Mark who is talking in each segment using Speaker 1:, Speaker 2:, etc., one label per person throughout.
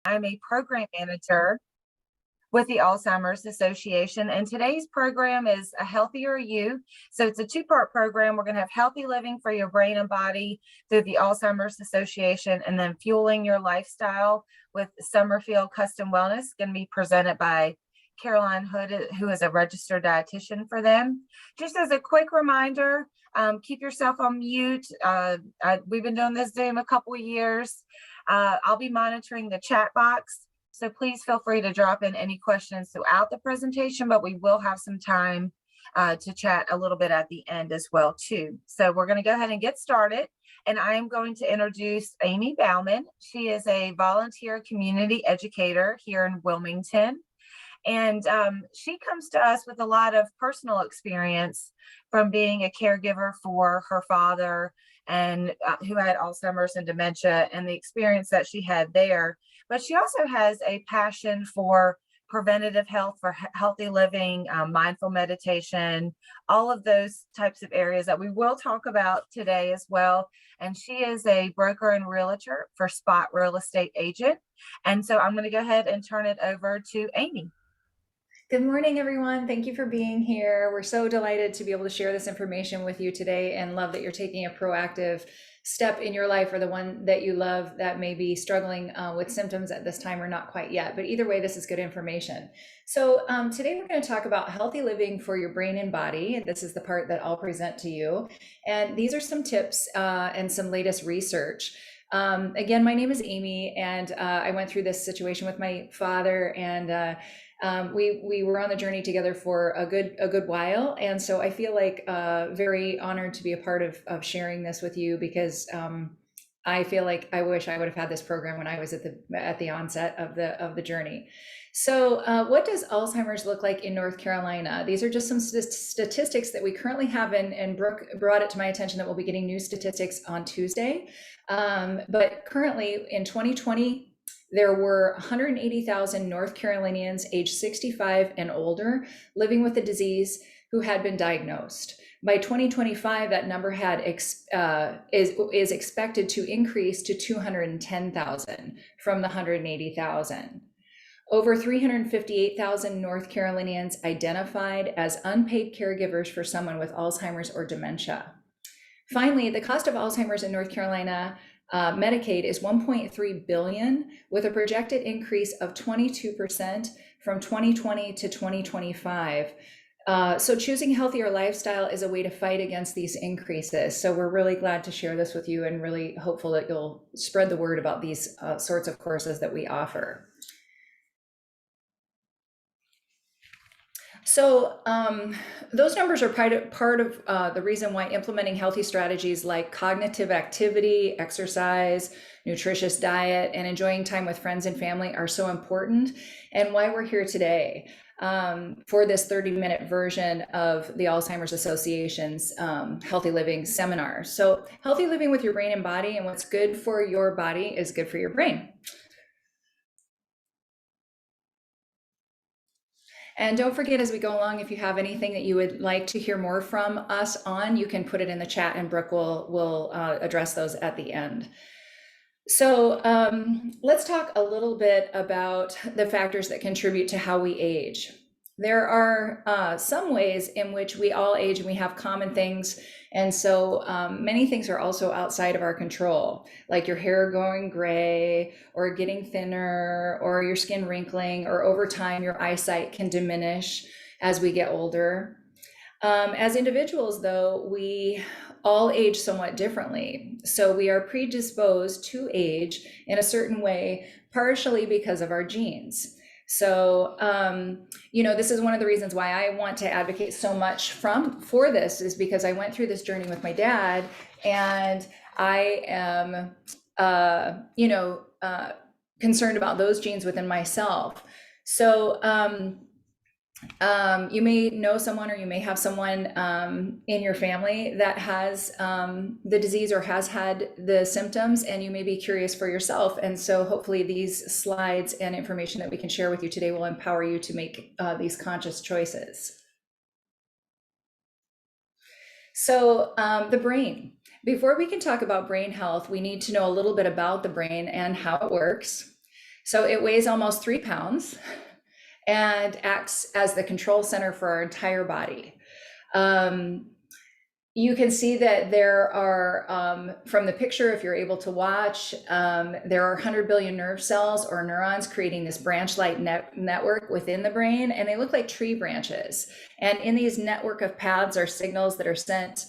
Speaker 1: I'm a program manager with the Alzheimer's Association, and today's program is A Healthier You. So it's a two-part program. We're going to have healthy living for your brain and body through the Alzheimer's Association, and then fueling your lifestyle with Summerfield Custom Wellness, going to be presented by Caroline Hood, who is a registered dietitian for them. Just as a quick reminder, keep yourself on mute. We've been doing this Zoom a couple of years. I'll be monitoring the chat box, so please feel free to drop in any questions throughout the presentation, but we will have some time to chat a little bit at the end as well too. So we're going to go ahead and get started. And I am going to introduce Amy Bauman. She is a volunteer community educator here in Wilmington. And she comes to us with a lot of personal experience from being a caregiver for her father and who had Alzheimer's and dementia, and the experience that she had there. But she also has a passion for preventative health, for healthy living, mindful meditation, all of those types of areas that we will talk about today as well. And she is a broker and realtor for Spot Real Estate Agent. And so I'm going to go ahead and turn it over to Amy.
Speaker 2: Good morning, everyone. Thank you for being here. We're so delighted to be able to share this information with you today, and love that you're taking a proactive step in your life, or the one that you love that may be struggling with symptoms at this time or not quite yet. But either way, this is good information. So today we're going to talk about healthy living for your brain and body. This is the part that I'll present to you. And these are some tips and some latest research. Again, my name is Amy, and I went through this situation with my father, and we were on the journey together for a good while, and so I feel like very honored to be a part of sharing this with you, because I feel like I wish I would have had this program when I was at the onset of the journey. So what does Alzheimer's look like in North Carolina? These are just some statistics that we currently have, and Brooke brought it to my attention that we'll be getting new statistics on Tuesday. But currently in 2020, there were 180,000 North Carolinians aged 65 and older living with the disease who had been diagnosed. By 2025, that number is expected to increase to 210,000 from the 180,000. Over 358,000 North Carolinians identified as unpaid caregivers for someone with Alzheimer's or dementia. Finally, the cost of Alzheimer's in North Carolina Medicaid is $1.3 billion, with a projected increase of 22% from 2020 to 2025. So choosing healthier lifestyle is a way to fight against these increases. So we're really glad to share this with you, and really hopeful that you'll spread the word about these sorts of courses that we offer. So those numbers are part of the reason why implementing healthy strategies like cognitive activity, exercise, nutritious diet, and enjoying time with friends and family are so important, and why we're here today for this 30-minute version of the Alzheimer's Association's Healthy Living seminar. So healthy living with your brain and body, and what's good for your body is good for your brain. And don't forget, as we go along, if you have anything that you would like to hear more from us on, you can put it in the chat, and Brooke will address those at the end. So let's talk a little bit about the factors that contribute to how we age. There are some ways in which we all age, and we have common things. And so many things are also outside of our control, like your hair going gray, or getting thinner, or your skin wrinkling, or over time your eyesight can diminish as we get older. As individuals, though, we all age somewhat differently. So we are predisposed to age in a certain way, partially because of our genes. So, this is one of the reasons why I want to advocate so much for this, is because I went through this journey with my dad, and I am, concerned about those genes within myself. So, you may know someone, or you may have someone in your family that has the disease or has had the symptoms, and you may be curious for yourself. And so hopefully these slides and information that we can share with you today will empower you to make these conscious choices. So the brain. Before we can talk about brain health, we need to know a little bit about the brain and how it works. So it weighs almost 3 pounds and acts as the control center for our entire body. You can see that there are, from the picture, if you're able to watch, there are 100 billion nerve cells or neurons creating this branch-like network within the brain, and they look like tree branches. And in these network of paths are signals that are sent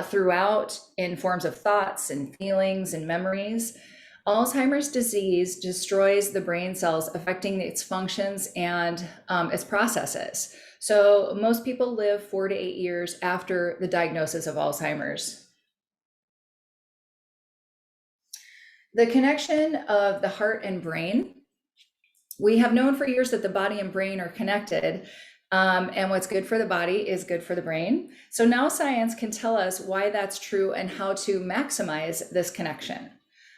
Speaker 2: throughout in forms of thoughts and feelings and memories. Alzheimer's disease destroys the brain cells, affecting its functions and its processes. So most people live 4 to 8 years after the diagnosis of Alzheimer's. The connection of the heart and brain. We have known for years that the body and brain are connected, and what's good for the body is good for the brain. So now science can tell us why that's true and how to maximize this connection.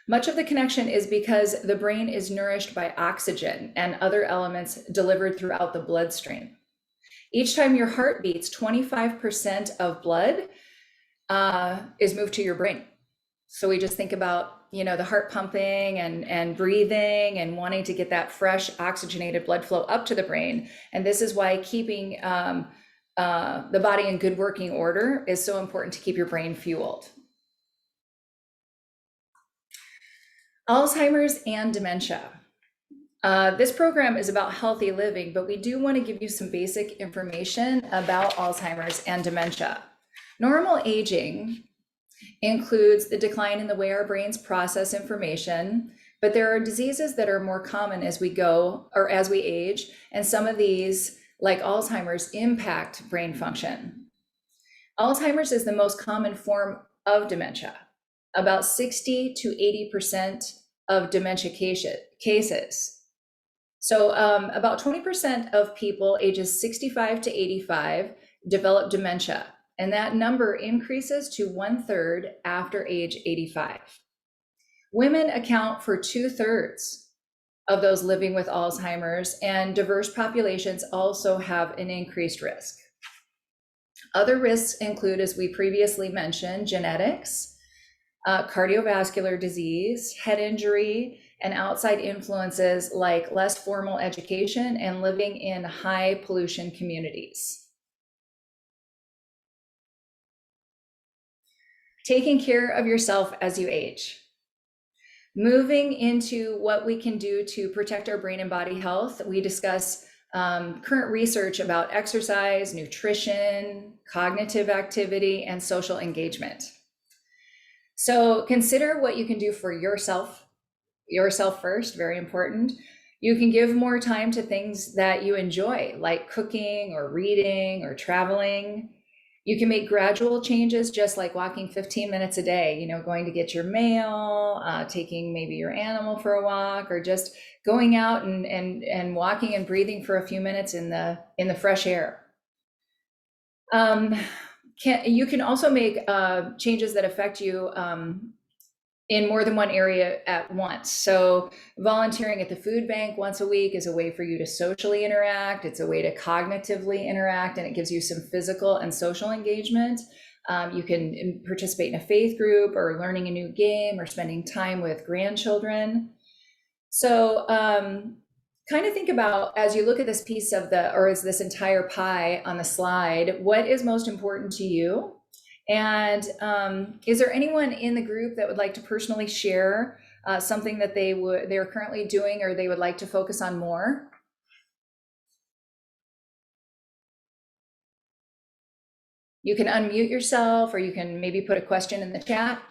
Speaker 2: Much of the connection is because the brain is nourished by oxygen and other elements delivered throughout the bloodstream. Each time your heart beats, 25% of blood is moved to your brain. So we just think about, the heart pumping and breathing and wanting to get that fresh oxygenated blood flow up to the brain. And this is why keeping the body in good working order is so important to keep your brain fueled. Alzheimer's and dementia. This program is about healthy living, but we do want to give you some basic information about Alzheimer's and dementia. Normal aging includes the decline in the way our brains process information, but there are diseases that are more common as we go or as we age, and some of these, like Alzheimer's, impact brain function. Alzheimer's is the most common form of dementia. About 60 to 80% of dementia cases. So about 20% of people ages 65 to 85 develop dementia, and that number increases to 1/3 after age 85. Women account for 2/3 of those living with Alzheimer's, and diverse populations also have an increased risk. Other risks include, as we previously mentioned, genetics, cardiovascular disease, head injury, and outside influences like less formal education and living in high pollution communities. Taking care of yourself as you age. Moving into what we can do to protect our brain and body health, we discuss current research about exercise, nutrition, cognitive activity, and social engagement. So consider what you can do for yourself first, very important. You can give more time to things that you enjoy, like cooking or reading or traveling. You can make gradual changes, just like walking 15 minutes a day, going to get your mail, taking maybe your animal for a walk, or just going out and walking and breathing for a few minutes in the fresh air. You can also make changes that affect you in more than one area at once. So volunteering at the food bank once a week is a way for you to socially interact. It's a way to cognitively interact, and it gives you some physical and social engagement. You can participate in a faith group, or learning a new game, or spending time with grandchildren. So kind of think about, as you look at this piece of as this entire pie on the slide, what is most important to you? And is there anyone in the group that would like to personally share something that they're currently doing or they would like to focus on more? You can unmute yourself, or you can maybe put a question in the chat,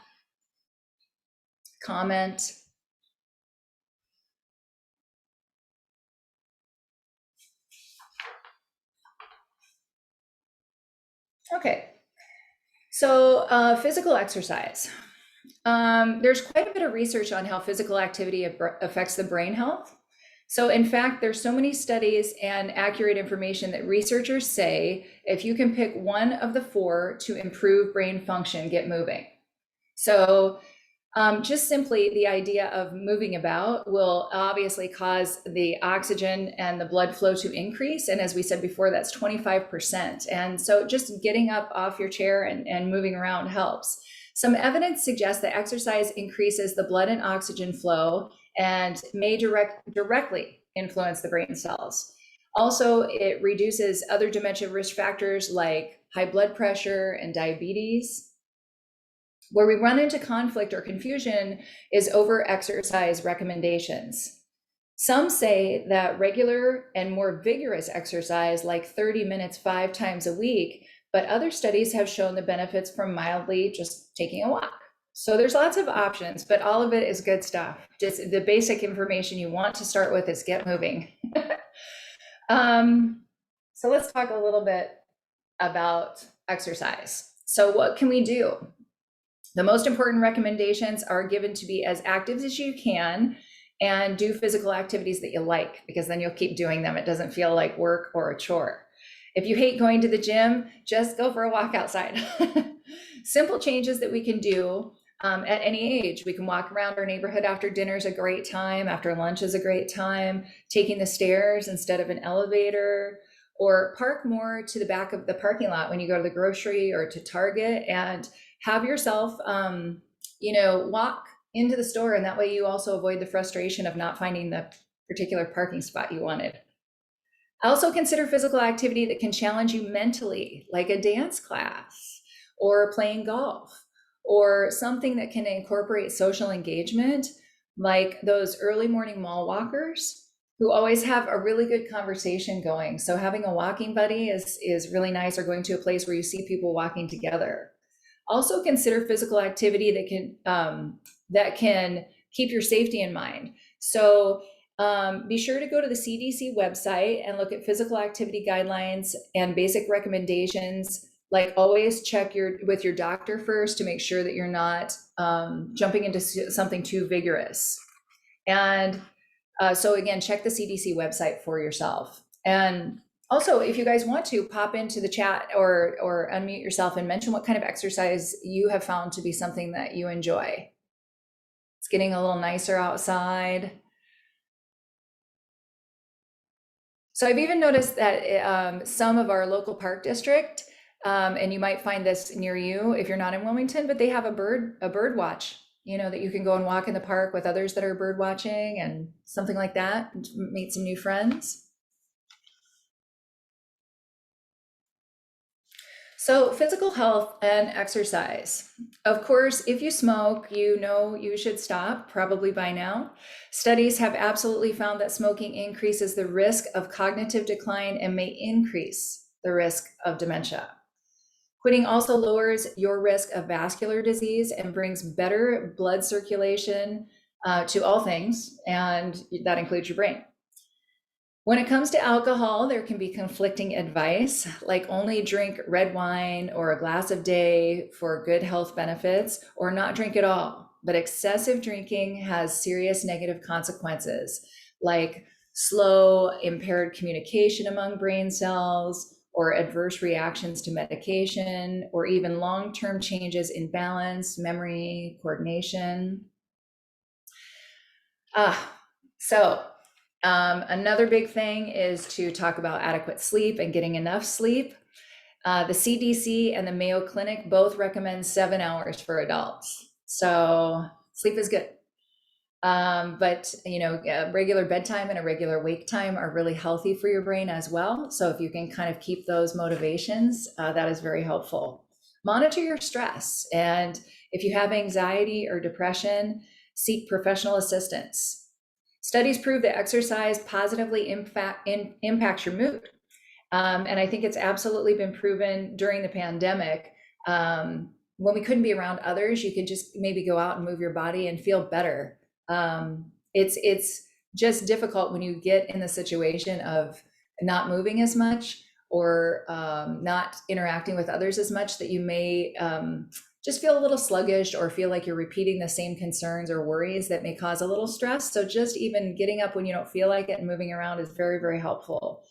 Speaker 2: comment. Okay. So physical exercise. There's quite a bit of research on how physical activity affects the brain health. So in fact, there's so many studies and accurate information that researchers say if you can pick one of the 4 to improve brain function, get moving. So just simply the idea of moving about will obviously cause the oxygen and the blood flow to increase. And as we said before, that's 25%. And so just getting up off your chair and moving around helps. Some evidence suggests that exercise increases the blood and oxygen flow and may directly influence the brain cells. Also, it reduces other dementia risk factors like high blood pressure and diabetes. Where we run into conflict or confusion is over exercise recommendations. Some say that regular and more vigorous exercise, like 30 minutes 5 times a week, but other studies have shown the benefits from mildly just taking a walk. So there's lots of options, but all of it is good stuff. Just the basic information you want to start with is get moving. So let's talk a little bit about exercise. So what can we do? The most important recommendations are given to be as active as you can and do physical activities that you like, because then you'll keep doing them. It doesn't feel like work or a chore. If you hate going to the gym, just go for a walk outside. Simple changes that we can do at any age. We can walk around our neighborhood after dinner is a great time. After lunch is a great time. Taking the stairs instead of an elevator, or park more to the back of the parking lot when you go to the grocery or to Target, and have yourself, walk into the store. And that way you also avoid the frustration of not finding the particular parking spot you wanted. Also consider physical activity that can challenge you mentally, like a dance class or playing golf, or something that can incorporate social engagement, like those early morning mall walkers who always have a really good conversation going. So having a walking buddy is really nice, or going to a place where you see people walking together. Also consider physical activity that can keep your safety in mind. So be sure to go to the CDC website and look at physical activity guidelines and basic recommendations. Like, always check with your doctor first to make sure that you're not jumping into something too vigorous. And so again, check the CDC website for yourself. And also, if you guys want to, pop into the chat or unmute yourself and mention what kind of exercise you have found to be something that you enjoy. It's getting a little nicer outside. So I've even noticed that some of our local park district, and you might find this near you if you're not in Wilmington, but they have a bird watch, that you can go and walk in the park with others that are bird watching and something like that, and meet some new friends. So physical health and exercise. Of course, if you smoke, you should stop, probably by now. Studies have absolutely found that smoking increases the risk of cognitive decline and may increase the risk of dementia. Quitting also lowers your risk of vascular disease and brings better blood circulation to all things, and that includes your brain. When it comes to alcohol, there can be conflicting advice, like only drink red wine or a glass a day for good health benefits, or not drink at all. But excessive drinking has serious negative consequences, like slow, impaired communication among brain cells, or adverse reactions to medication, or even long-term changes in balance, memory, coordination. Another big thing is to talk about adequate sleep and getting enough sleep. The CDC and the Mayo Clinic both recommend 7 hours for adults. So sleep is good. But a regular bedtime and a regular wake time are really healthy for your brain as well. So if you can kind of keep those motivations, that is very helpful. Monitor your stress. And if you have anxiety or depression, seek professional assistance. Studies prove that exercise positively impacts your mood. And I think it's absolutely been proven during the pandemic. When we couldn't be around others, you could just maybe go out and move your body and feel better. It's just difficult when you get in the situation of not moving as much, or not interacting with others as much, that you may just feel a little sluggish, or feel like you're repeating the same concerns or worries that may cause a little stress. So just even getting up when you don't feel like it and moving around is very, very helpful.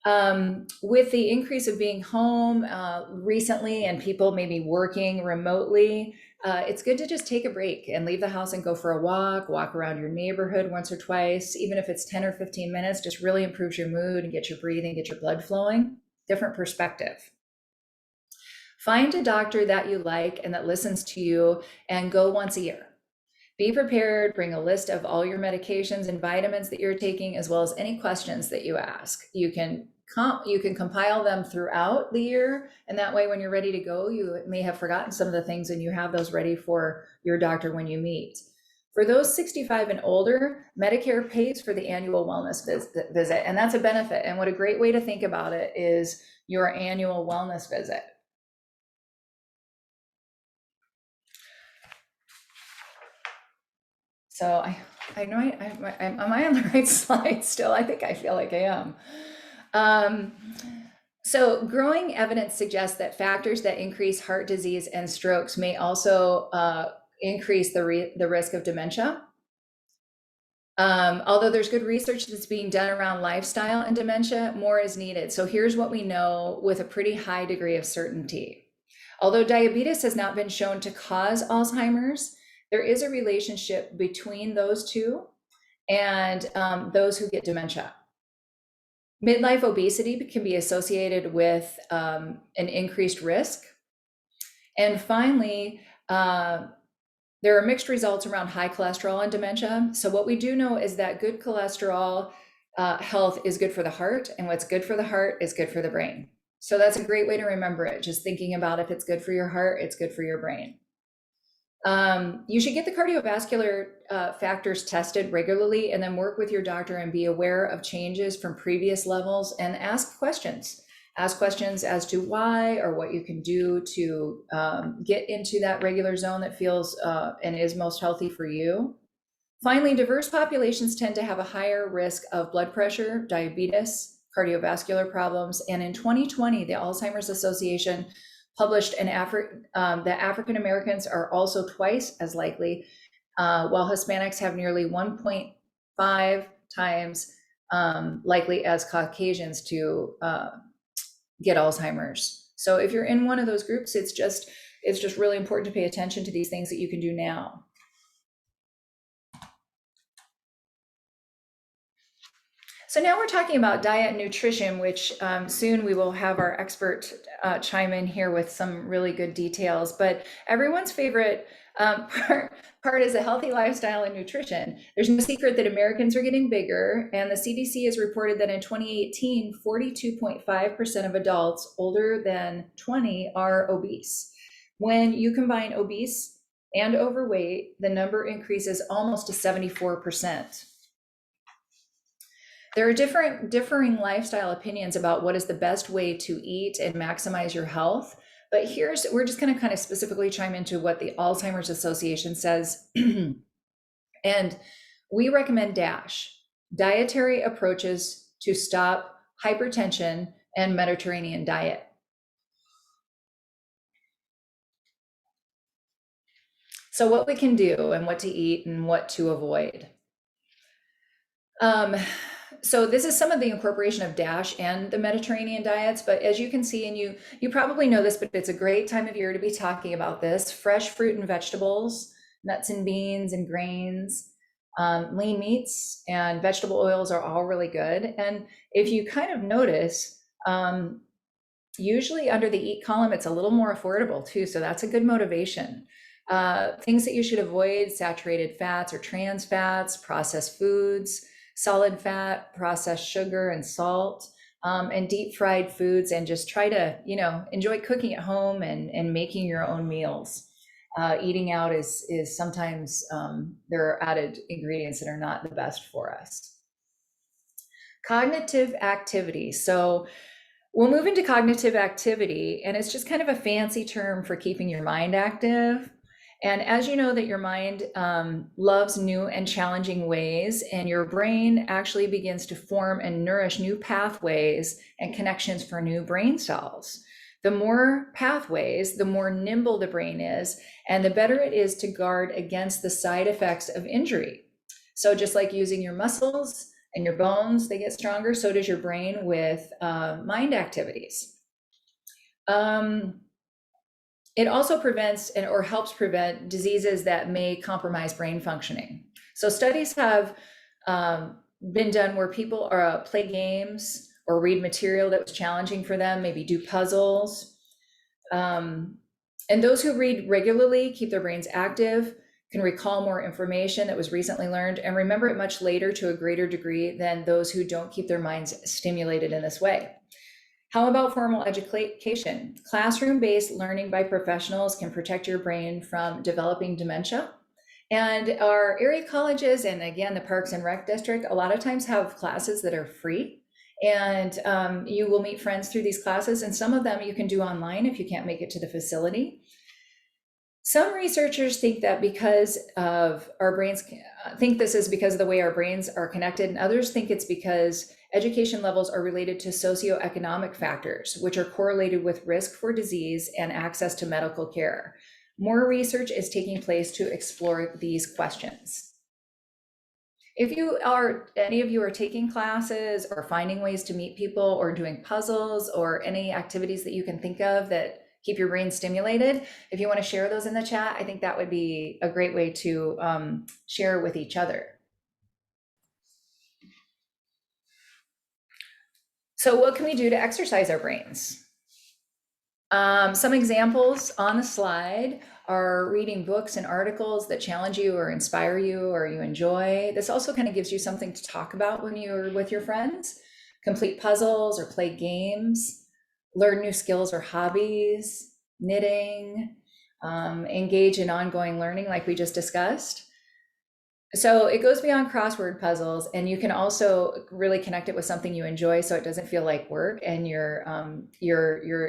Speaker 2: With the increase of being home recently, and people maybe working remotely, it's good to just take a break and leave the house and go for a walk around your neighborhood once or twice. Even if it's 10 or 15 minutes, just really improves your mood and get your breathing, get your blood flowing. Different perspective. Find a doctor that you like and that listens to you, and go once a year. Be prepared, bring a list of all your medications and vitamins that you're taking, as well as any questions that you ask. You can compile them throughout the year, and that way when you're ready to go, you may have forgotten some of the things and you have those ready for your doctor when you meet. For those 65 and older, Medicare pays for the annual wellness visit, and that's a benefit. And what a great way to think about it is your annual wellness visit. So I know am I on the right slide still? I think I feel like I am. So growing evidence suggests that factors that increase heart disease and strokes may also increase the risk of dementia. Although there's good research that's being done around lifestyle and dementia, more is needed. So here's what we know with a pretty high degree of certainty. Although diabetes has not been shown to cause Alzheimer's, there is a relationship between those two and those who get dementia. Midlife obesity can be associated with an increased risk. And finally, there are mixed results around high cholesterol and dementia. So what we do know is that good cholesterol health is good for the heart, and what's good for the heart is good for the brain. So that's a great way to remember it. Just thinking about if it's good for your heart, it's good for your brain. You should get the cardiovascular factors tested regularly, and then work with your doctor and be aware of changes from previous levels, and ask questions. Ask questions as to why or what you can do to get into that regular zone that feels and is most healthy for you. Finally, diverse populations tend to have a higher risk of blood pressure, diabetes, cardiovascular problems. And in 2020, the Alzheimer's Association published that African Americans are also twice as likely, while Hispanics have nearly 1.5 times likely as Caucasians to get Alzheimer's. So if you're in one of those groups, it's just really important to pay attention to these things that you can do now. So now we're talking about diet and nutrition, which soon we will have our expert chime in here with some really good details. But everyone's favorite part is a healthy lifestyle and nutrition. There's no secret that Americans are getting bigger, and the CDC has reported that in 2018, 42.5% of adults older than 20 are obese. When you combine obese and overweight, the number increases almost to 74%. There are differing lifestyle opinions about what is the best way to eat and maximize your health. But we're just going to kind of specifically chime into what the Alzheimer's Association says. And we recommend DASH, dietary approaches to stop hypertension and Mediterranean diet. So what we can do and what to eat and what to avoid. So this is some of the incorporation of DASH and the Mediterranean diets, but as you can see, and you probably know this, but it's a great time of year to be talking about this: fresh fruit and vegetables, nuts and beans and grains, lean meats and vegetable oils are all really good. And if you kind of notice, usually under the eat column, it's a little more affordable too. So that's a good motivation. Things that you should avoid: saturated fats or trans fats, processed foods, solid fat, processed sugar and salt, and deep fried foods, and just try to, enjoy cooking at home and making your own meals. Eating out is sometimes, there are added ingredients that are not the best for us. Cognitive activity. So we'll move into cognitive activity, and it's just kind of a fancy term for keeping your mind active. And as you know that your mind loves new and challenging ways, and your brain actually begins to form and nourish new pathways and connections for new brain cells. The more pathways, the more nimble the brain is, and the better it is to guard against the side effects of injury. So just like using your muscles and your bones, they get stronger, so does your brain with mind activities. It also prevents or helps prevent diseases that may compromise brain functioning. So studies have been done where people play games or read material that was challenging for them, maybe do puzzles. And those who read regularly keep their brains active, can recall more information that was recently learned, and remember it much later to a greater degree than those who don't keep their minds stimulated in this way. How about formal education? Classroom-based learning by professionals can protect your brain from developing dementia. And our area colleges, and again, the Parks and Rec District, a lot of times have classes that are free. And you will meet friends through these classes, and some of them you can do online if you can't make it to the facility. Some researchers think that because of our brains, think this is because of the way our brains are connected, and others think it's because education levels are related to socioeconomic factors, which are correlated with risk for disease and access to medical care. More research is taking place to explore these questions. If any of you are taking classes or finding ways to meet people or doing puzzles or any activities that you can think of that keep your brain stimulated, if you want to share those in the chat, I think that would be a great way to share with each other. So what can we do to exercise our brains? Some examples on the slide are reading books and articles that challenge you or inspire you or you enjoy. This also kind of gives you something to talk about when you're with your friends. Complete puzzles or play games, learn new skills or hobbies, knitting, engage in ongoing learning like we just discussed. So it goes beyond crossword puzzles, and you can also really connect it with something you enjoy, so it doesn't feel like work, and you're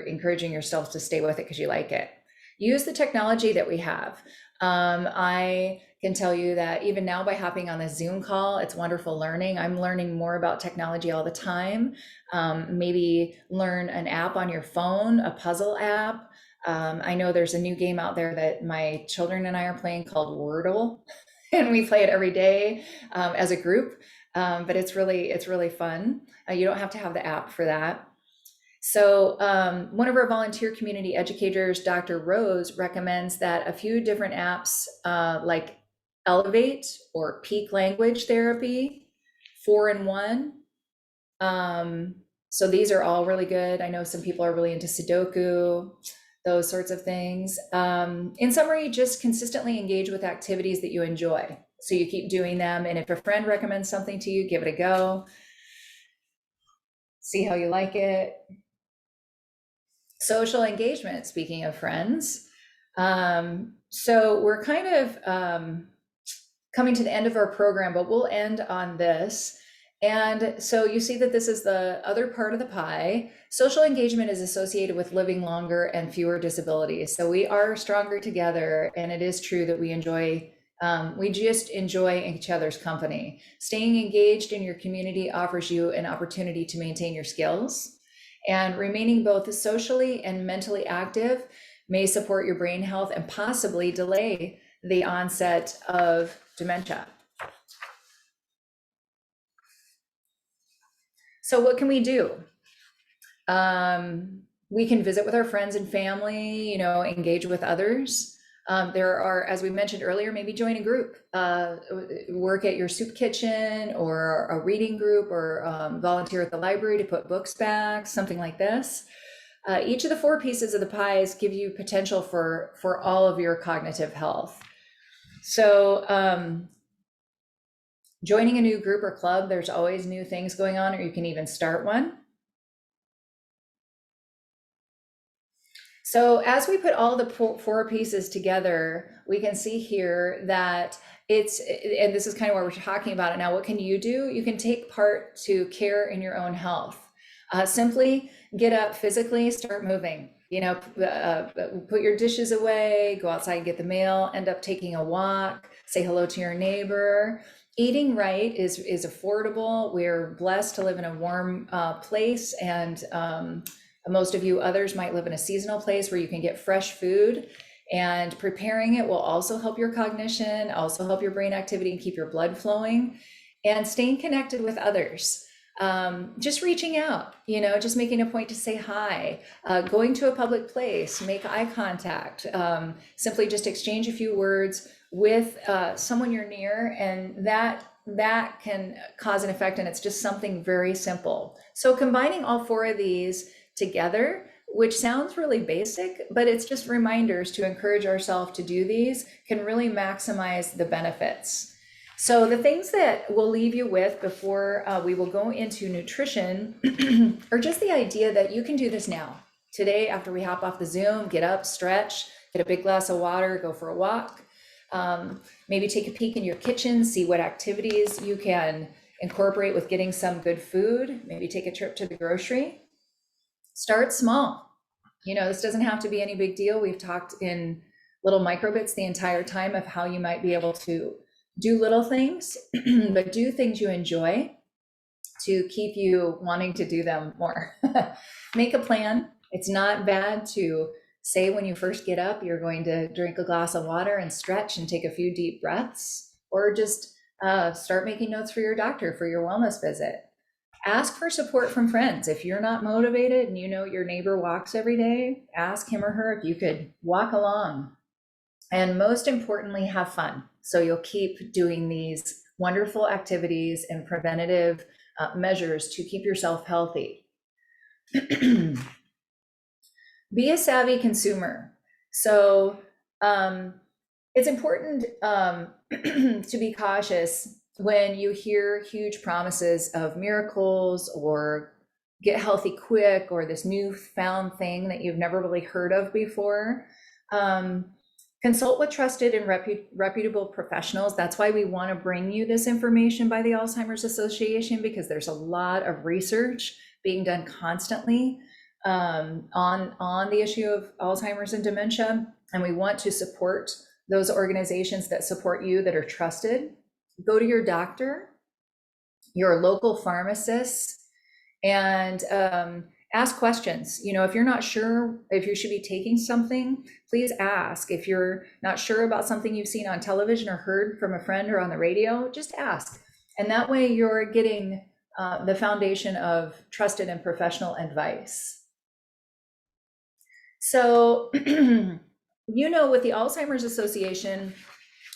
Speaker 2: encouraging yourself to stay with it because you like it. Use the technology that we have. I can tell you that even now, by hopping on this Zoom call, it's wonderful learning. I'm learning more about technology all the time. Maybe learn an app on your phone, a puzzle app. I know there's a new game out there that my children and I are playing called Wordle. And we play it every day as a group, but it's really fun. You don't have to have the app for that. So one of our volunteer community educators, Dr. Rose, recommends that a few different apps like Elevate or Peak Language Therapy, 4-in-1. So these are all really good. I know some people are really into Sudoku, those sorts of things. In summary, just consistently engage with activities that you enjoy. So you keep doing them. And if a friend recommends something to you, give it a go. See how you like it. Social engagement, speaking of friends. So we're kind of coming to the end of our program, but we'll end on this. And so you see that this is the other part of the pie. Social engagement is associated with living longer and fewer disabilities. So we are stronger together, and it is true that we just enjoy each other's company. Staying engaged in your community offers you an opportunity to maintain your skills, and remaining both socially and mentally active may support your brain health and possibly delay the onset of dementia. So what can we do? We can visit with our friends and family, engage with others. There are, as we mentioned earlier, maybe join a group, work at your soup kitchen or a reading group, or volunteer at the library to put books back, something like this. Each of the 4 pieces of the pies give you potential for all of your cognitive health. So joining a new group or club, there's always new things going on, or you can even start one. So as we put all the 4 pieces together, we can see here that and this is kind of what we're talking about it now. What can you do? You can take part to care in your own health. Simply get up physically, start moving. Put your dishes away, go outside and get the mail, end up taking a walk, say hello to your neighbor. Eating right is affordable. We're blessed to live in a warm place, and most of you others might live in a seasonal place where you can get fresh food, and preparing it will also help your cognition, also help your brain activity and keep your blood flowing, and staying connected with others. Just reaching out, just making a point to say hi, going to a public place, make eye contact, simply just exchange a few words with someone you're near, and that can cause an effect, and it's just something very simple. So combining all 4 of these together which sounds really basic, but it's just reminders to encourage ourselves to do these, can really maximize the benefits. So the things that we'll leave you with before we will go into nutrition are just the idea that you can do this now. Today, after we hop off the Zoom, get up, stretch, get a big glass of water, go for a walk. Maybe take a peek in your kitchen, see what activities you can incorporate with getting some good food. Maybe take a trip to the grocery. Start small. You know, this doesn't have to be any big deal. We've talked in little microbits the entire time of how you might be able to do little things, but do things you enjoy to keep you wanting to do them more. Make a plan. It's not bad to say when you first get up, you're going to drink a glass of water and stretch and take a few deep breaths, or just start making notes for your doctor for your wellness visit. Ask for support from friends. If you're not motivated and you know your neighbor walks every day, ask him or her if you could walk along. And most importantly, have fun. So you'll keep doing these wonderful activities and preventative measures to keep yourself healthy. Be a savvy consumer. So it's important to be cautious when you hear huge promises of miracles or get healthy quick or this newfound thing that you've never really heard of before. Consult with trusted and reputable professionals. That's why we want to bring you this information by the Alzheimer's Association, because there's a lot of research being done constantly on the issue of Alzheimer's and dementia, and we want to support those organizations that support you, that are trusted. Go to your doctor, your local pharmacist, and ask questions. You know, if you're not sure if you should be taking something, please ask. If you're not sure about something you've seen on television or heard from a friend or on the radio, just ask. And that way you're getting the foundation of trusted and professional advice. So, you know, with the Alzheimer's Association,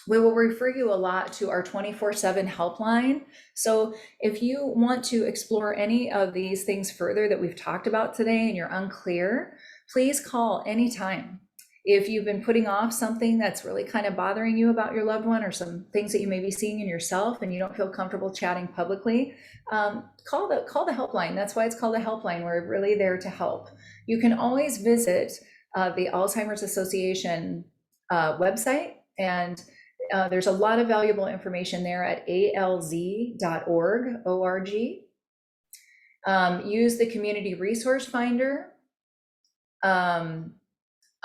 Speaker 2: we will refer you a lot to our 24/7 helpline. So if you want to explore any of these things further that we've talked about today and you're unclear, please call anytime. If you've been putting off something that's really kind of bothering you about your loved one, or some things that you may be seeing in yourself and you don't feel comfortable chatting publicly, call the helpline. That's why it's called a helpline. We're really there to help. You can always visit the Alzheimer's Association website, and there's a lot of valuable information there at alz.org. Use the community resource finder,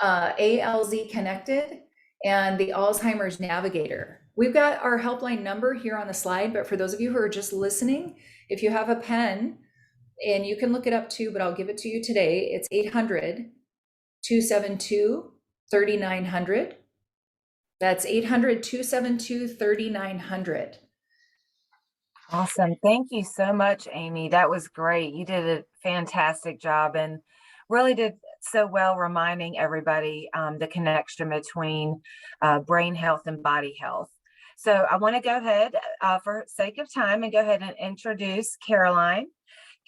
Speaker 2: ALZ Connected, and the Alzheimer's Navigator. We've got our helpline number here on the slide, but for those of you who are just listening, if you have a pen, and you can look it up too, but I'll give it to you today, it's 800-272-3900. That's 800-272-3900.
Speaker 1: Awesome. Thank you so much, Amy. That was great. You did a fantastic job and really did so well reminding everybody the connection between brain health and body health. So I want to go ahead, for sake of time, and go ahead and introduce Caroline.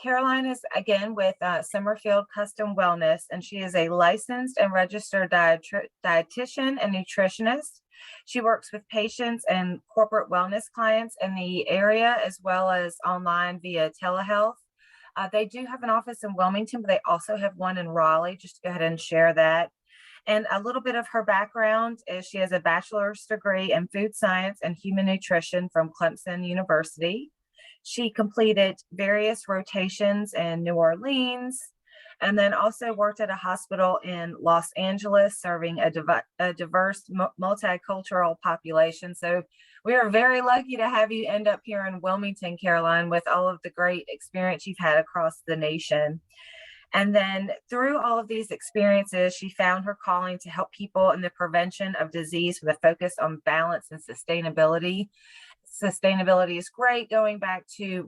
Speaker 1: Caroline is again with Summerfield Custom Wellness, and she is a licensed and registered dietitian and nutritionist. She works with patients and corporate wellness clients in the area, as well as online via telehealth. They do have an office in Wilmington, but they also have one in Raleigh, just to go ahead and share that. And a little bit of her background is she has a bachelor's degree in food science and human nutrition from Clemson University. She completed various rotations in New Orleans, and then also worked at a hospital in Los Angeles, serving a diverse multicultural population. So we are very lucky to have you end up here in Wilmington, Caroline, with all of the great experience you've had across the nation. And then through all of these experiences, she found her calling to help people in the prevention of disease with a focus on balance and sustainability. Sustainability is great, going back to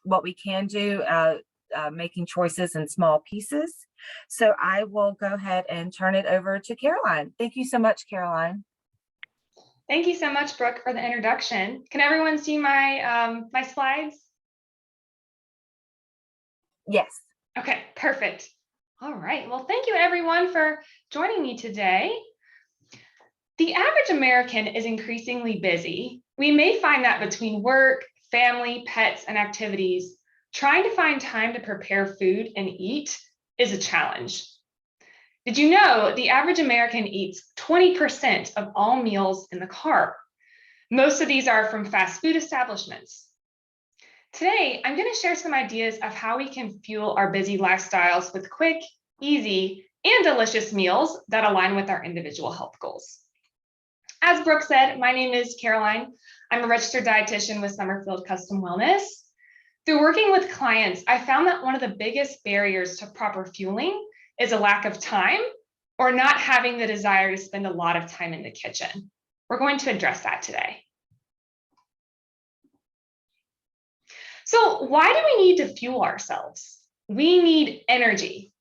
Speaker 1: what we can do, making choices in small pieces. So I will go ahead and turn it over to Caroline. Thank you so much, Caroline.
Speaker 3: Thank you so much, Brooke, for the introduction. Can everyone see my my slides?
Speaker 1: Yes.
Speaker 3: Okay, perfect. All right. Well, thank you everyone for joining me today. The average American is increasingly busy. We may find that between work, family, pets, and activities, trying to find time to prepare food and eat is a challenge. Did you know the average American eats 20% of all meals in the car? Most of these are from fast food establishments. Today, I'm going to share some ideas of how we can fuel our busy lifestyles with quick, easy, and delicious meals that align with our individual health goals. As Brooke said, my name is Caroline. I'm a registered dietitian with Summerfield Custom Wellness. Through working with clients, I found that one of the biggest barriers to proper fueling is a lack of time or not having the desire to spend a lot of time in the kitchen. We're going to address that today. So why do we need to fuel ourselves? We need energy.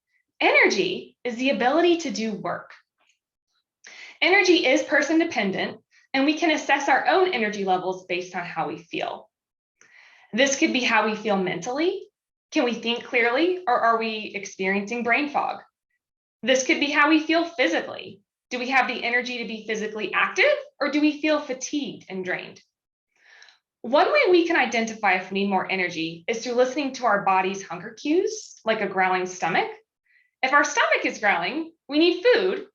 Speaker 3: Energy is the ability to do work. Energy is person dependent, and we can assess our own energy levels based on how we feel. This could be how we feel mentally. Can we think clearly, or are we experiencing brain fog? This could be how we feel physically. Do we have the energy to be physically active, or do we feel fatigued and drained? One way we can identify if we need more energy is through listening to our body's hunger cues, like a growling stomach. If our stomach is growling, we need food.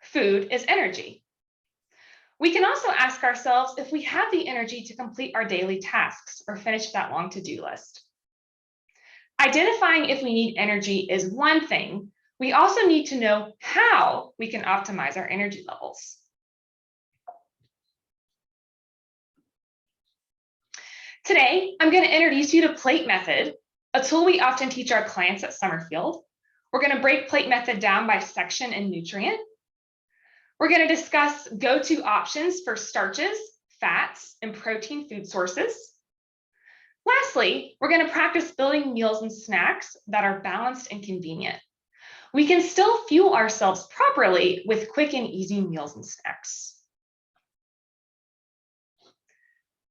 Speaker 3: Food is energy. We can also ask ourselves if we have the energy to complete our daily tasks or finish that long to-do list. Identifying if we need energy is one thing. We also need to know how we can optimize our energy levels. Today, I'm going to introduce you to plate method, a tool we often teach our clients at Summerfield. We're going to break plate method down by section and nutrient. We're going to discuss go-to options for starches, fats, and protein food sources. Lastly, we're going to practice building meals and snacks that are balanced and convenient. We can still fuel ourselves properly with quick and easy meals and snacks.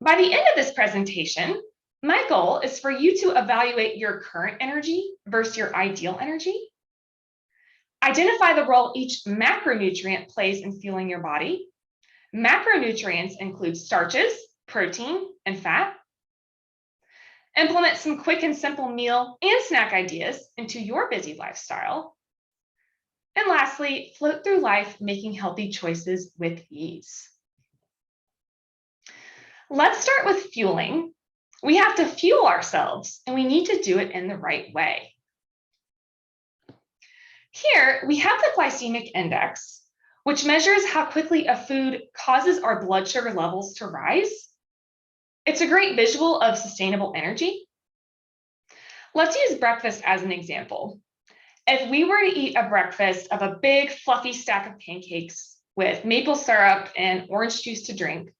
Speaker 3: By the end of this presentation, my goal is for you to evaluate your current energy versus your ideal energy. Identify the role each macronutrient plays in fueling your body. Macronutrients include starches, protein, and fat. Implement some quick and simple meal and snack ideas into your busy lifestyle. And lastly, float through life making healthy choices with ease. Let's start with fueling. We have to fuel ourselves, and we need to do it in the right way. Here, we have the glycemic index, which measures how quickly a food causes our blood sugar levels to rise. It's a great visual of sustainable energy. Let's use breakfast as an example. If we were to eat a breakfast of a big fluffy stack of pancakes with maple syrup and orange juice to drink,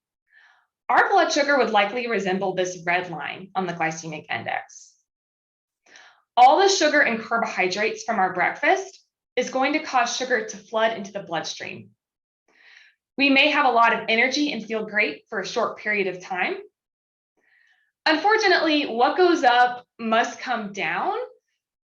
Speaker 3: our blood sugar would likely resemble this red line on the glycemic index. All the sugar and carbohydrates from our breakfast is going to cause sugar to flood into the bloodstream. We may have a lot of energy and feel great for a short period of time. Unfortunately, what goes up must come down.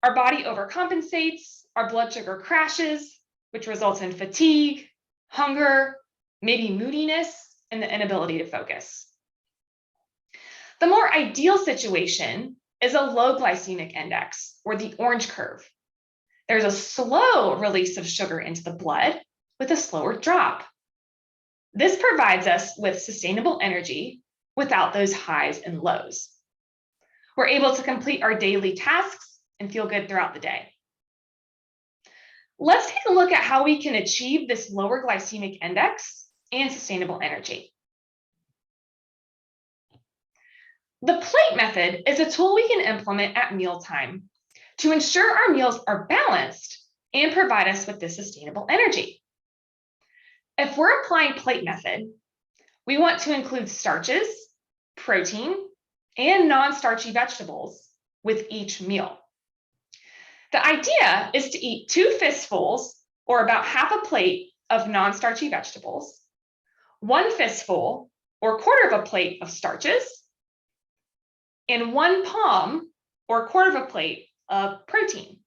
Speaker 3: Our body overcompensates, our blood sugar crashes, which results in fatigue, hunger, maybe moodiness, and the inability to focus. The more ideal situation is a low glycemic index, or the orange curve. There's a slow release of sugar into the blood with a slower drop. This provides us with sustainable energy without those highs and lows. We're able to complete our daily tasks and feel good throughout the day. Let's take a look at how we can achieve this lower glycemic index and sustainable energy. The plate method is a tool we can implement at mealtime to ensure our meals are balanced and provide us with this sustainable energy. If we're applying plate method, we want to include starches, protein, and non-starchy vegetables with each meal. The idea is to eat 2 fistfuls, or about half a plate of non-starchy vegetables, 1 fistful, or quarter of a plate of starches, and 1 palm, or quarter of a plate of protein.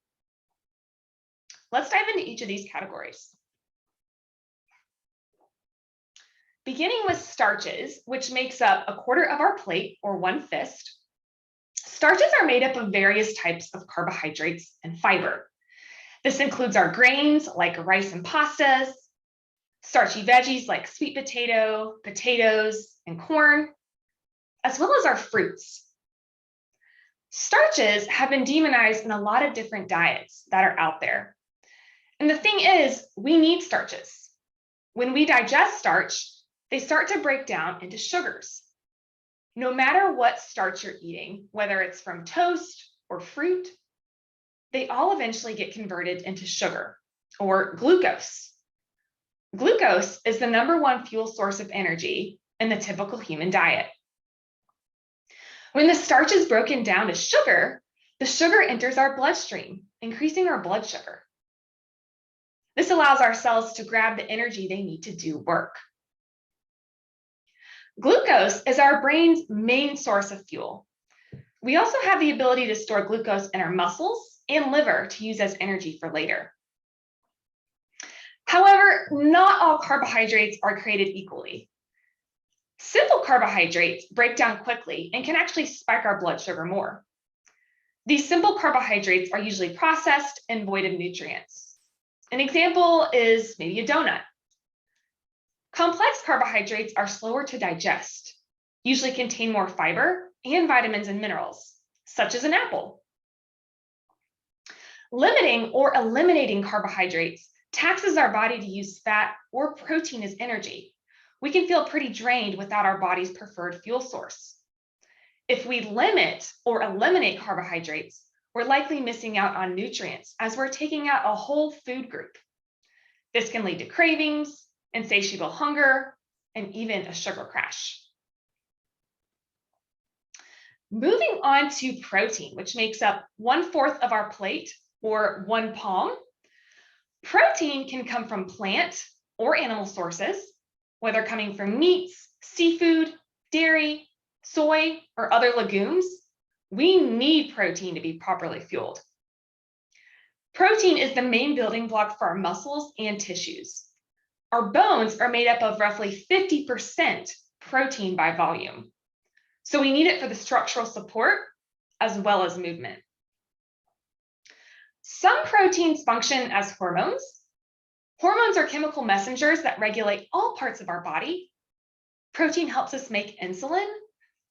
Speaker 3: Let's dive into each of these categories. Beginning with starches, which makes up a quarter of our plate or one fist. Starches are made up of various types of carbohydrates and fiber. This includes our grains like rice and pastas, starchy veggies like sweet potato, potatoes, and corn, as well as our fruits. Starches have been demonized in a lot of different diets that are out there. And the thing is, we need starches. When we digest starch, they start to break down into sugars. No matter what starch you're eating, whether it's from toast or fruit, they all eventually get converted into sugar or glucose. Glucose is the #1 fuel source of energy in the typical human diet. When the starch is broken down to sugar, the sugar enters our bloodstream, increasing our blood sugar. This allows our cells to grab the energy they need to do work. Glucose is our brain's main source of fuel. We also have the ability to store glucose in our muscles and liver to use as energy for later. However, not all carbohydrates are created equally. Simple carbohydrates break down quickly and can actually spike our blood sugar more. These simple carbohydrates are usually processed and void of nutrients. An example is maybe a donut. Complex carbohydrates are slower to digest, usually contain more fiber and vitamins and minerals, such as an apple. Limiting or eliminating carbohydrates taxes our body to use fat or protein as energy. We can feel pretty drained without our body's preferred fuel source. If we limit or eliminate carbohydrates, we're likely missing out on nutrients as we're taking out a whole food group. This can lead to cravings, insatiable hunger, and even a sugar crash. Moving on to protein, which makes up 1/4 of our plate or 1 palm. Protein can come from plant or animal sources, whether coming from meats, seafood, dairy, soy, or other legumes. We need protein to be properly fueled. Protein is the main building block for our muscles and tissues. Our bones are made up of roughly 50% protein by volume. So we need it for the structural support as well as movement. Some proteins function as hormones. Hormones are chemical messengers that regulate all parts of our body. Protein helps us make insulin,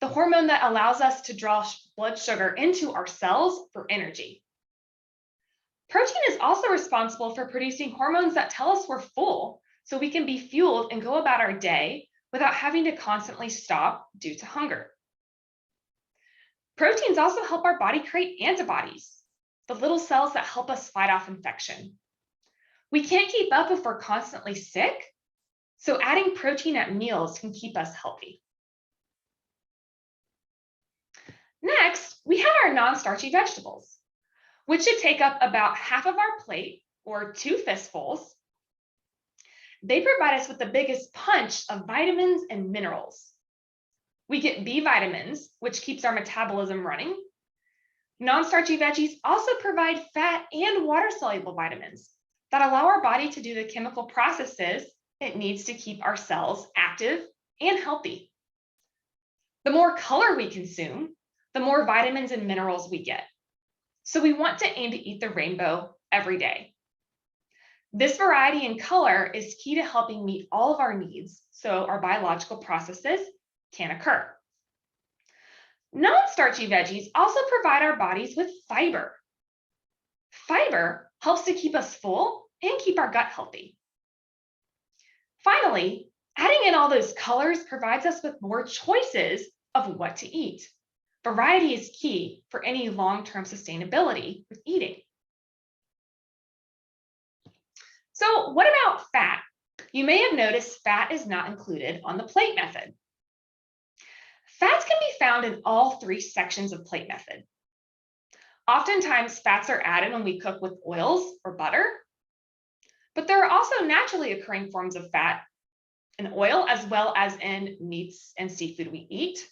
Speaker 3: the hormone that allows us to draw blood sugar into our cells for energy. Protein is also responsible for producing hormones that tell us we're full, so we can be fueled and go about our day without having to constantly stop due to hunger. Proteins also help our body create antibodies, the little cells that help us fight off infection. We can't keep up if we're constantly sick, so adding protein at meals can keep us healthy. Next, we have our non-starchy vegetables, which should take up about half of our plate or 2 fistfuls. They provide us with the biggest punch of vitamins and minerals. We get B vitamins, which keeps our metabolism running. Non-starchy veggies also provide fat and water-soluble vitamins that allow our body to do the chemical processes it needs to keep our cells active and healthy. The more color we consume, the more vitamins and minerals we get. So we want to aim to eat the rainbow every day. This variety in color is key to helping meet all of our needs so our biological processes can occur. Non-starchy veggies also provide our bodies with fiber. Fiber helps to keep us full and keep our gut healthy. Finally, adding in all those colors provides us with more choices of what to eat. Variety is key for any long-term sustainability with eating. So what about fat? You may have noticed fat is not included on the plate method. Fats can be found in all 3 sections of plate method. Oftentimes, fats are added when we cook with oils or butter, but there are also naturally occurring forms of fat in oil as well as in meats and seafood we eat,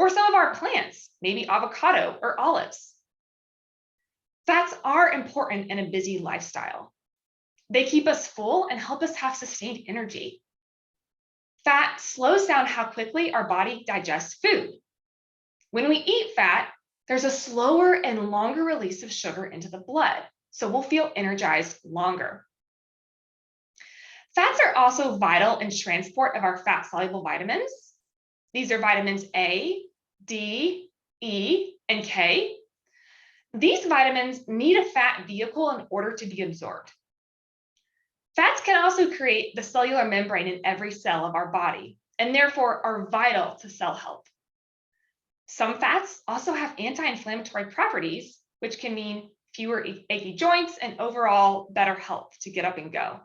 Speaker 3: or some of our plants, maybe avocado or olives. Fats are important in a busy lifestyle, They keep us full and help us have sustained energy. Fat slows down how quickly our body digests food. When we eat fat, there's a slower and longer release of sugar into the blood, so we'll feel energized longer. Fats are also vital in transport of our fat-soluble vitamins. These are vitamins A, D, E, and K. These vitamins need a fat vehicle in order to be absorbed. Fats can also create the cellular membrane in every cell of our body, and therefore are vital to cell health. Some fats also have anti-inflammatory properties, which can mean fewer achy joints and overall better health to get up and go.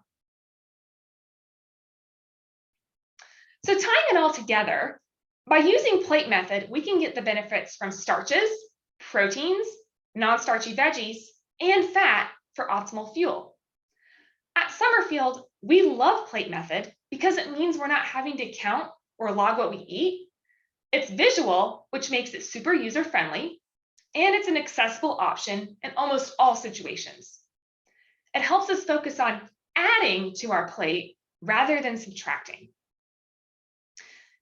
Speaker 3: So tying it all together, by using plate method, we can get the benefits from starches, proteins, non-starchy veggies, and fat for optimal fuel. At Summerfield, we love plate method because it means we're not having to count or log what we eat. It's visual, which makes it super user-friendly, and it's an accessible option in almost all situations. It helps us focus on adding to our plate rather than subtracting.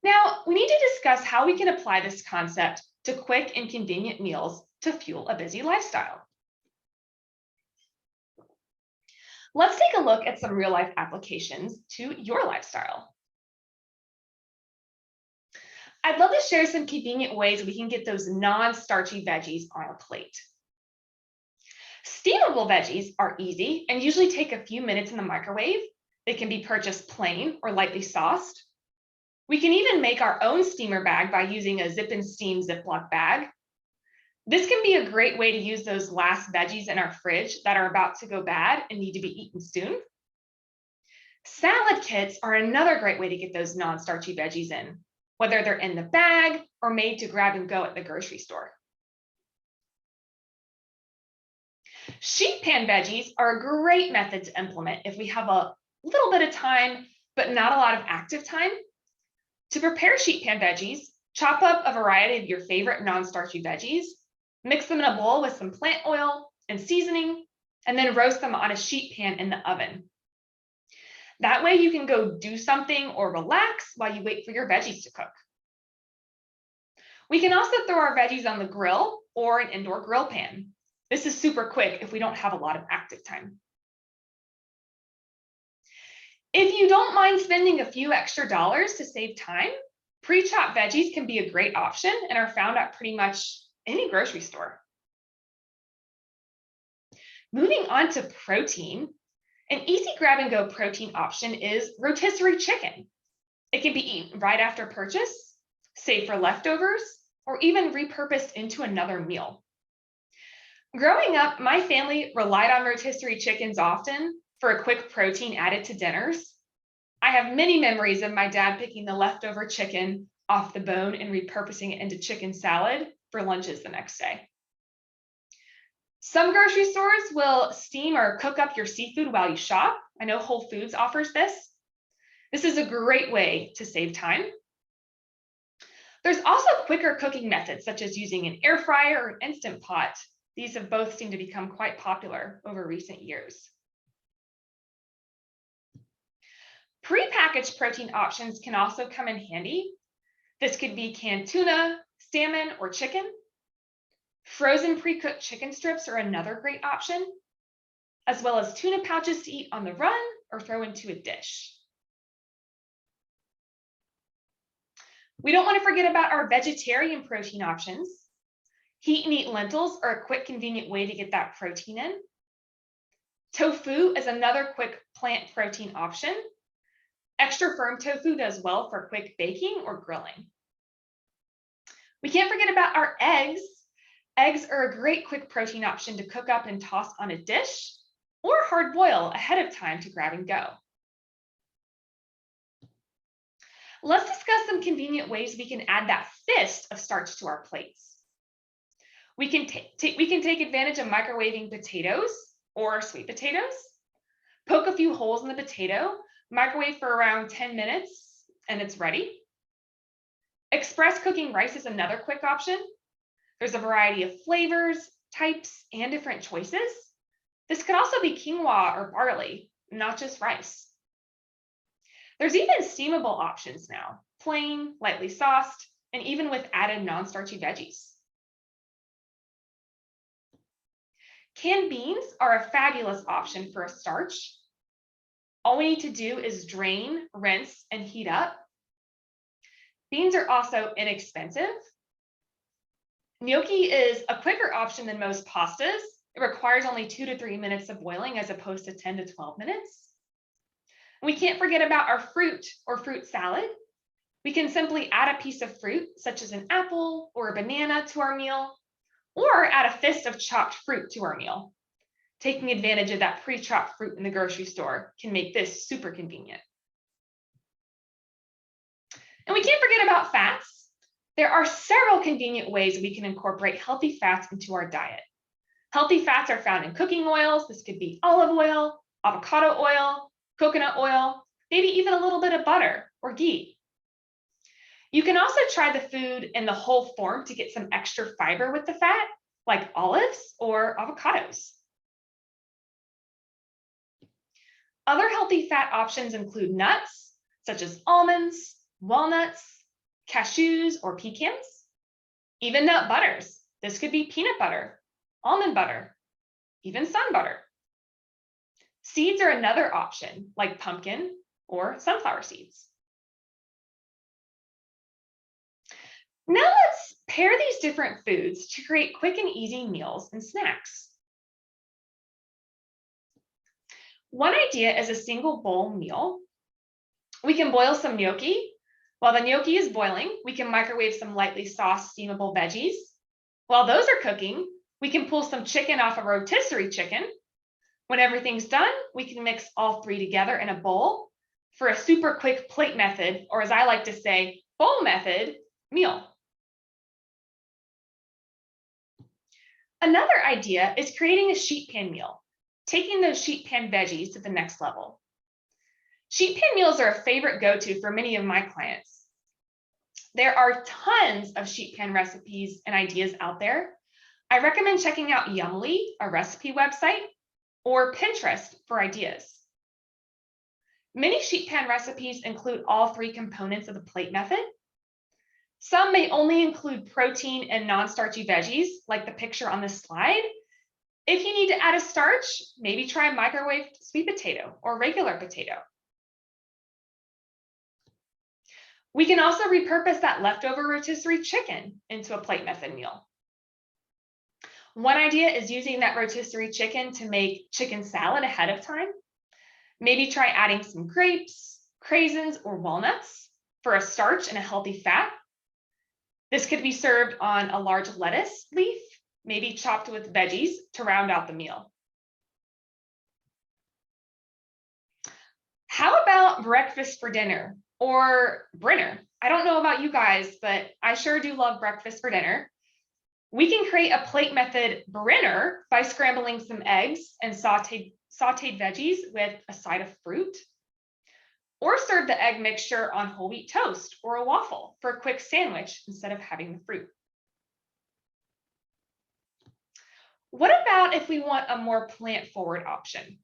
Speaker 3: Now, we need to discuss how we can apply this concept to quick and convenient meals to fuel a busy lifestyle. Let's take a look at some real-life applications to your lifestyle. I'd love to share some convenient ways we can get those non-starchy veggies on our plate. Steamable veggies are easy and usually take a few minutes in the microwave. They can be purchased plain or lightly sauced. We can even make our own steamer bag by using a zip and steam Ziploc bag. This can be a great way to use those last veggies in our fridge that are about to go bad and need to be eaten soon. Salad kits are another great way to get those non-starchy veggies in, whether they're in the bag or made to grab and go at the grocery store. Sheet pan veggies are a great method to implement if we have a little bit of time, but not a lot of active time. To prepare sheet pan veggies, chop up a variety of your favorite non-starchy veggies, mix them in a bowl with some plant oil and seasoning, and then roast them on a sheet pan in the oven. That way you can go do something or relax while you wait for your veggies to cook. We can also throw our veggies on the grill or an indoor grill pan. This is super quick if we don't have a lot of active time. If you don't mind spending a few extra dollars to save time, pre-chopped veggies can be a great option and are found at pretty much any grocery store. Moving on to protein, an easy grab-and-go protein option is rotisserie chicken. It can be eaten right after purchase, saved for leftovers, or even repurposed into another meal. Growing up, my family relied on rotisserie chickens often for a quick protein added to dinners. I have many memories of my dad picking the leftover chicken off the bone and repurposing it into chicken salad for lunches the next day. Some grocery stores will steam or cook up your seafood while you shop. I know Whole Foods offers this. This is a great way to save time. There's also quicker cooking methods, such as using an air fryer or an Instant Pot. These have both seemed to become quite popular over recent years. Prepackaged protein options can also come in handy. This could be canned tuna, salmon, or chicken. Frozen pre-cooked chicken strips are another great option, as well as tuna pouches to eat on the run or throw into a dish. We don't want to forget about our vegetarian protein options. Heat and eat lentils are a quick, convenient way to get that protein in. Tofu is another quick plant protein option. Extra firm tofu does well for quick baking or grilling. We can't forget about our eggs. Eggs are a great quick protein option to cook up and toss on a dish or hard boil ahead of time to grab and go. Let's discuss some convenient ways we can add that fist of starch to our plates. We can take advantage of microwaving potatoes or sweet potatoes. Poke a few holes in the potato, microwave for around 10 minutes, and it's ready. Express cooking rice is another quick option. There's a variety of flavors, types, and different choices. This could also be quinoa or barley. not just rice. There's even steamable options now, plain, lightly sauced, and even with added non-starchy veggies. Canned beans are a fabulous option for a starch. All we need to do is drain, rinse, and heat up. Beans are also inexpensive. Gnocchi is a quicker option than most pastas. It requires only 2 to 3 minutes of boiling as opposed to 10 to 12 minutes. We can't forget about our fruit or fruit salad. We can simply add a piece of fruit, such as an apple or a banana, to our meal, or add a fist of chopped fruit to our meal. Taking advantage of that pre-chopped fruit in the grocery store can make this super convenient. And we can't forget about fats. There are several convenient ways we can incorporate healthy fats into our diet. Healthy fats are found in cooking oils. This could be olive oil, avocado oil, coconut oil, maybe even a little bit of butter or ghee. You can also try the food in the whole form to get some extra fiber with the fat, like olives or avocados. Other healthy fat options include nuts, such as almonds, walnuts, cashews, or pecans, even nut butters. This could be peanut butter, almond butter, even sun butter. Seeds are another option, like pumpkin or sunflower seeds. Now let's pair these different foods to create quick and easy meals and snacks. One idea is a single bowl meal. We can boil some gnocchi. While the gnocchi is boiling, we can microwave some lightly sauced steamable veggies. While those are cooking, we can pull some chicken off a rotisserie chicken. When everything's done, we can mix all three together in a bowl for a super quick plate method, or as I like to say, bowl method meal. Another idea is creating a sheet pan meal, taking those sheet pan veggies to the next level. Sheet pan meals are a favorite go-to for many of my clients. There are tons of sheet pan recipes and ideas out there. I recommend checking out Yumly, a recipe website, or Pinterest for ideas. Many sheet pan recipes include all three components of the plate method. Some may only include protein and non-starchy veggies, like the picture on this slide. If you need to add a starch, maybe try microwaved sweet potato or regular potato. We can also repurpose that leftover rotisserie chicken into a plate method meal. One idea is using that rotisserie chicken to make chicken salad ahead of time. Maybe try adding some grapes, craisins, or walnuts for a starch and a healthy fat. This could be served on a large lettuce leaf, maybe chopped with veggies to round out the meal. How about breakfast for dinner or brinner? I don't know about you guys, but I sure do love breakfast for dinner. We can create a plate method brinner by scrambling some eggs and sauteed veggies with a side of fruit, or serve the egg mixture on whole wheat toast or a waffle for a quick sandwich instead of having the fruit. What about if we want a more plant-forward option?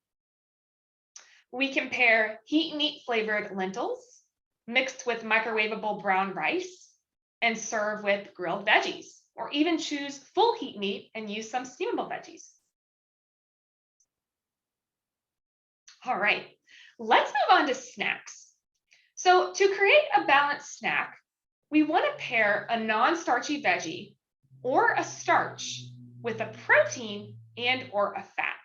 Speaker 3: We can pair heat and eat flavored lentils mixed with microwavable brown rice and serve with grilled veggies, or even choose full heat and eat and use some steamable veggies. All right, let's move on to snacks. So to create a balanced snack, we want to pair a non-starchy veggie or a starch with a protein and or a fat.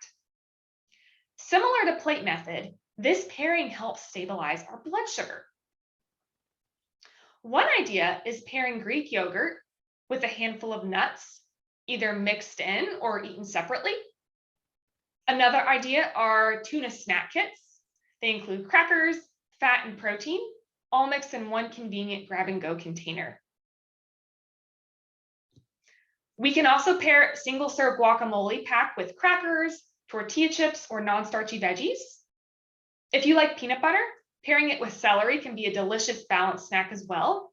Speaker 3: Similar to plate method, this pairing helps stabilize our blood sugar. One idea is pairing Greek yogurt with a handful of nuts, either mixed in or eaten separately. Another idea are tuna snack kits. They include crackers, fat, and protein, all mixed in one convenient grab-and-go container. We can also pair single-serve guacamole pack with crackers, tortilla chips, or non-starchy veggies. If you like peanut butter, pairing it with celery can be a delicious balanced snack as well.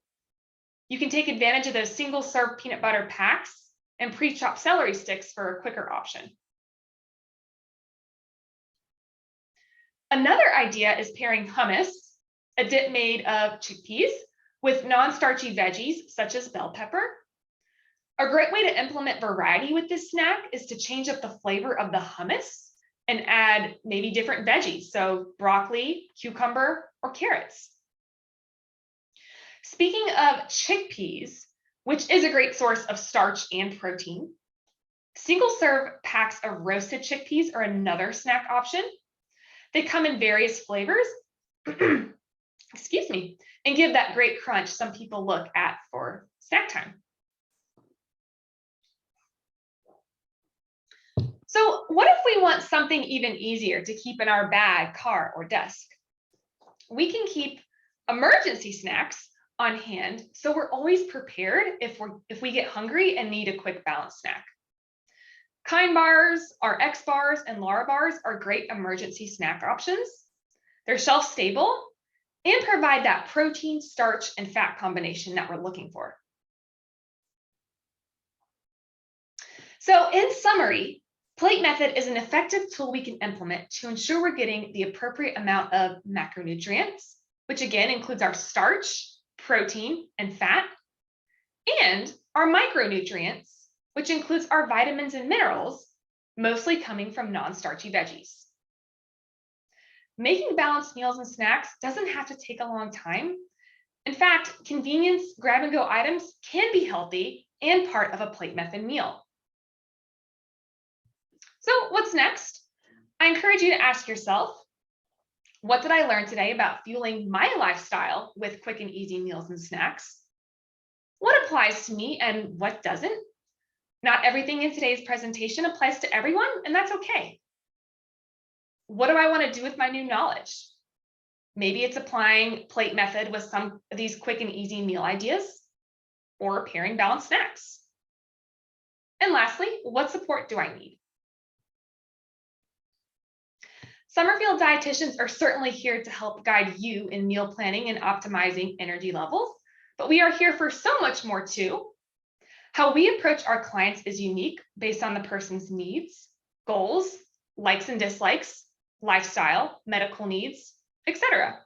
Speaker 3: You can take advantage of those single-serve peanut butter packs and pre-chopped celery sticks for a quicker option. Another idea is pairing hummus, a dip made of chickpeas, with non-starchy veggies such as bell pepper. A great way to implement variety with this snack is to change up the flavor of the hummus and add maybe different veggies, so broccoli, cucumber, or carrots. Speaking of chickpeas, which is a great source of starch and protein, single-serve packs of roasted chickpeas are another snack option. They come in various flavors, excuse me, and give that great crunch some people look at for snack time. So what if we want something even easier to keep in our bag, car, or desk? We can keep emergency snacks on hand so we're always prepared if we get hungry and need a quick balanced snack. Kind bars, RX bars, and Lara bars are great emergency snack options. They're shelf stable and provide that protein, starch, and fat combination that we're looking for. So in summary, plate method is an effective tool we can implement to ensure we're getting the appropriate amount of macronutrients, which again includes our starch, protein, and fat, and our micronutrients, which includes our vitamins and minerals, mostly coming from non-starchy veggies. Making balanced meals and snacks doesn't have to take a long time. In fact, convenience grab-and-go items can be healthy and part of a plate method meal. So what's next? I encourage you to ask yourself, what did I learn today about fueling my lifestyle with quick and easy meals and snacks? What applies to me and what doesn't? Not everything in today's presentation applies to everyone, and that's okay. What do I want to do with my new knowledge? Maybe it's applying plate method with some of these quick and easy meal ideas, or pairing balanced snacks. And lastly, what support do I need? Summerfield dietitians are certainly here to help guide you in meal planning and optimizing energy levels, but we are here for so much more too. How we approach our clients is unique based on the person's needs, goals, likes and dislikes, lifestyle, medical needs, etc.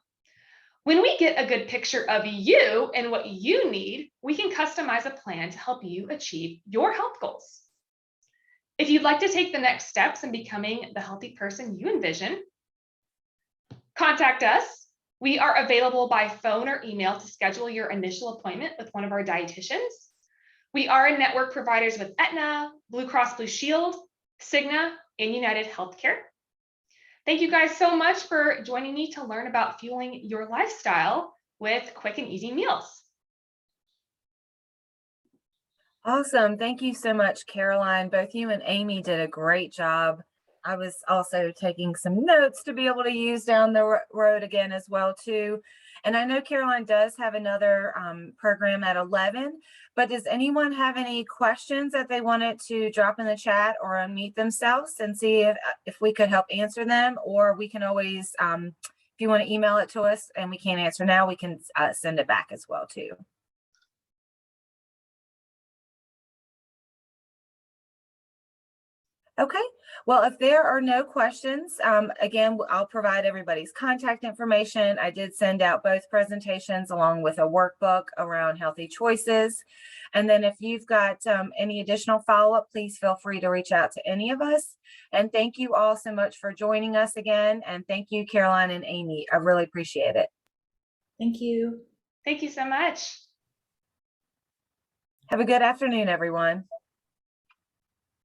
Speaker 3: When we get a good picture of you and what you need, we can customize a plan to help you achieve your health goals. If you'd like to take the next steps in becoming the healthy person you envision, contact us. We are available by phone or email to schedule your initial appointment with one of our dietitians. We are in network providers with Aetna, Blue Cross Blue Shield, Cigna, and United Healthcare. Thank you guys so much for joining me to learn about fueling your lifestyle with quick and easy meals.
Speaker 1: Awesome. Thank you so much, Caroline. Both you and Amy did a great job. I was also taking some notes to be able to use down the road again as well too. And I know Caroline does have another program at 11, but does anyone have any questions that they wanted to drop in the chat or unmute themselves and see if we could help answer them? Or we can always, if you want to email it to us and we can't answer now, we can send it back as well too. Okay, well, if there are no questions, again, I'll provide everybody's contact information. I did send out both presentations along with a workbook around healthy choices. And then if you've got any additional follow-up, please feel free to reach out to any of us. And thank you all so much for joining us again. And thank you, Caroline and Amy. I really appreciate it.
Speaker 2: Thank you.
Speaker 3: Thank you so much.
Speaker 1: Have a good afternoon, everyone.